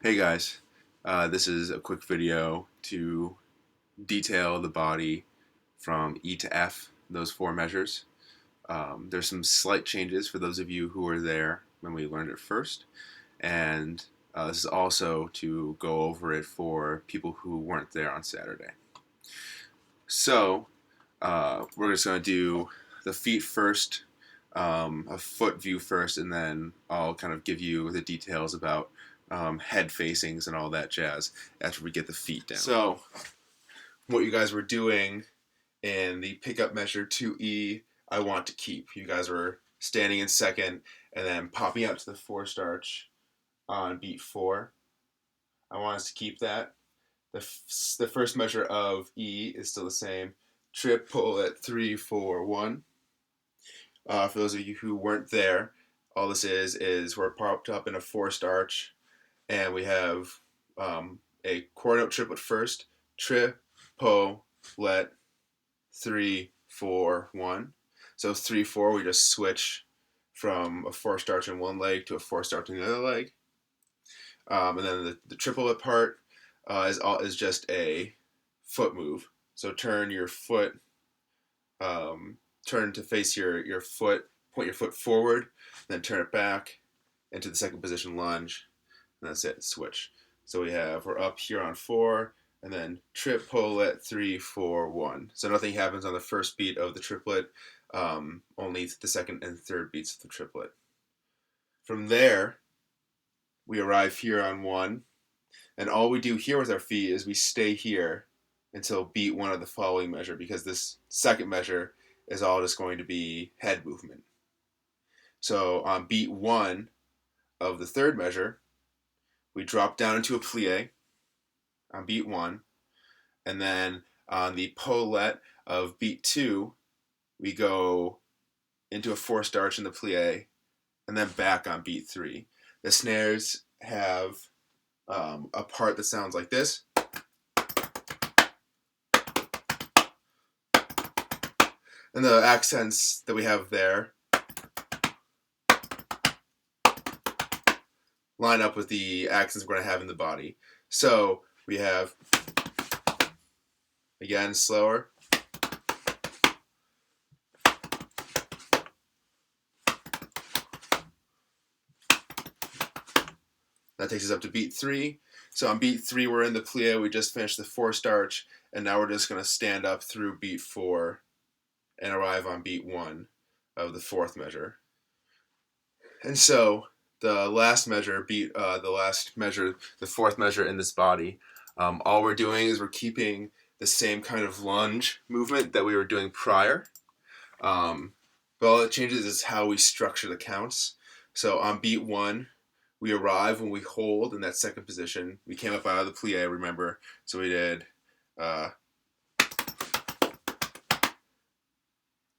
Hey guys, this is a quick video to detail the body from E to F, those four measures. There's some slight changes for those of you who were there when we learned it first, and this is also to go over it for people who weren't there on Saturday. So, we're just going to do the feet first, a foot view first, and then I'll kind of give you the details about head facings and all that jazz after we get the feet down. So, what you guys were doing in the pickup measure 2E, I want to keep. You guys were standing in second and then popping out to the four starch on beat 4. I want us to keep that. The first measure of E is still the same. Trip, pull at 3, 4, 1. For those of you who weren't there, all this is we're popped up in a four starch, and we have a quarter note triplet first. Tri, po, let, 3, 4, 1. So 3, 4, we just switch from a four starch in one leg to a four starch in the other leg. And then the triplet part is just a foot move. So turn your foot, turn to face your foot, point your foot forward, then turn it back into the second position lunge, and that's it, switch. So we're up here on 4, and then trip, pull, let, 3, 4, 1. So nothing happens on the first beat of the triplet, only the second and third beats of the triplet. From there, we arrive here on 1, and all we do here with our feet is we stay here until beat 1 of the following measure, because this second measure is all just going to be head movement. So on beat 1 of the third measure, we drop down into a plie on beat 1, and then on the po-let of beat 2, we go into a four starch in the plie, and then back on beat 3. The snares have a part that sounds like this. And the accents that we have there line up with the accents we're going to have in the body. So we have, again, slower. That takes us up to beat 3. So on beat 3, we're in the plie. We just finished the four starch, and now we're just going to stand up through beat 4 and arrive on beat 1 of the fourth measure. And so the last measure, the fourth measure in this body, all we're doing is we're keeping the same kind of lunge movement that we were doing prior. But all that changes is how we structure the counts. So on beat 1, we arrive when we hold in that second position. We came up out of the plie, remember? So we did, for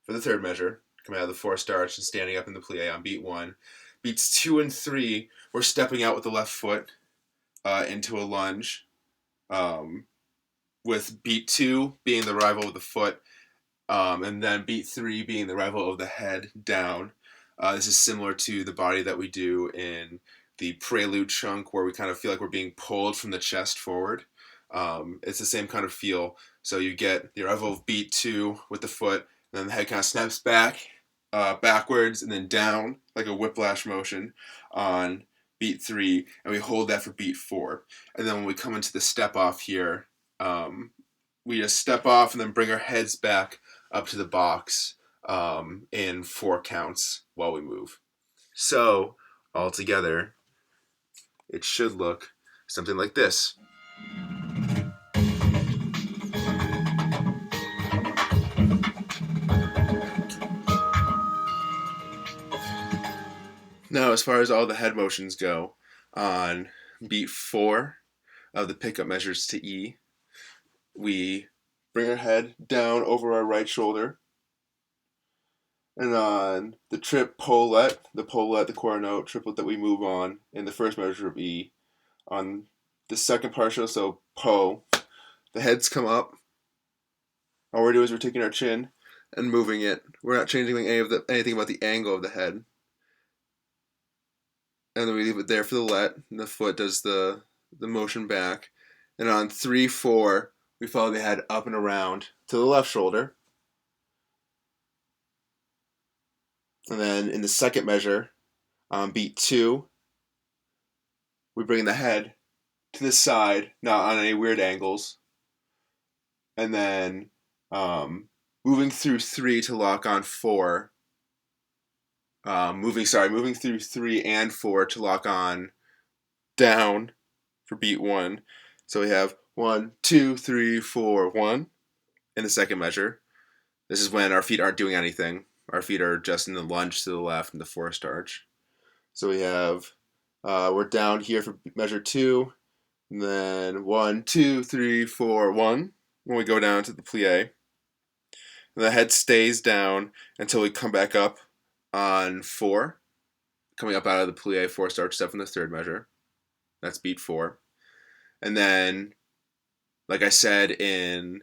the third measure, coming out of the four starch and standing up in the plie on beat 1. Beats 2 and 3, we're stepping out with the left foot into a lunge, with beat 2 being the arrival of the foot, and then beat 3 being the arrival of the head down. This is similar to the body that we do in the prelude chunk, where we kind of feel like we're being pulled from the chest forward. It's the same kind of feel. So you get the arrival of beat 2 with the foot, and then the head kind of snaps back, backwards, and then down, like a whiplash motion on beat 3, and we hold that for beat 4. And then when we come into the step off here, we just step off and then bring our heads back up to the box in 4 counts while we move. So, all together, it should look something like this. Now, as far as all the head motions go, on beat 4 of the pickup measures to E, we bring our head down over our right shoulder. And on the trip, po-let, the quarter note triplet that we move on in the first measure of E, on the second partial, so po, the heads come up. All we're doing is we're taking our chin and moving it. We're not changing anything about the angle of the head. And then we leave it there for the let, and the foot does the the motion back. And on 3, 4, we follow the head up and around to the left shoulder. And then in the second measure, on beat 2, we bring the head to the side, not on any weird angles. And then moving through 3 to lock on 4. Moving through 3 and 4 to lock on down for beat 1. So we have 1, 2, 3, 4, 1 in the second measure. This is when our feet aren't doing anything. Our feet are just in the lunge to the left and the forced arch. So we have, we're down here for measure 2, and then 1, 2, 3, 4, 1 when we go down to the plie. And the head stays down until we come back up on 4, coming up out of the plie forced arch step in the third measure. That's beat 4. And then, like I said in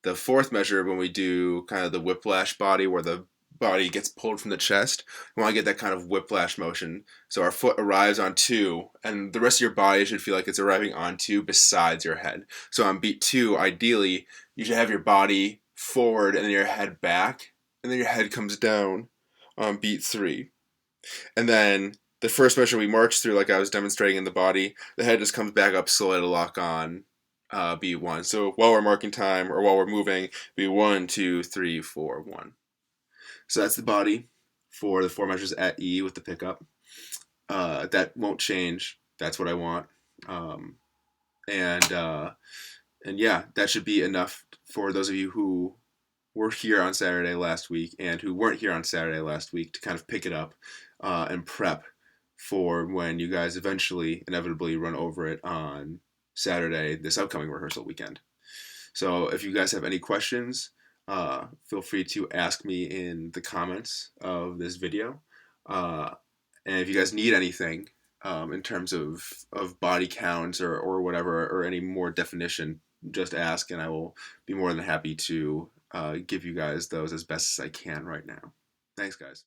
the fourth measure, when we do kind of the whiplash body where the body gets pulled from the chest, we want to get that kind of whiplash motion. So our foot arrives on 2, and the rest of your body should feel like it's arriving on 2 besides your head. So on beat 2, ideally, you should have your body forward and then your head back, and then your head comes down on beat 3. And then the first measure we march through, like I was demonstrating in the body, the head just comes back up slowly to lock on B1. So while we're marking time or while we're moving, be 1, 2, 3, 4, 1. So that's the body for the 4 measures at E with the pickup. That won't change. That's what I want. And yeah, that should be enough for those of you who were here on Saturday last week and who weren't here on Saturday last week to kind of pick it up and prep for when you guys eventually, inevitably run over it on Saturday, this upcoming rehearsal weekend. So if you guys have any questions, feel free to ask me in the comments of this video. And if you guys need anything in terms of body counts or whatever, or any more definition, just ask and I will be more than happy to give you guys those as best as I can right now. Thanks, guys.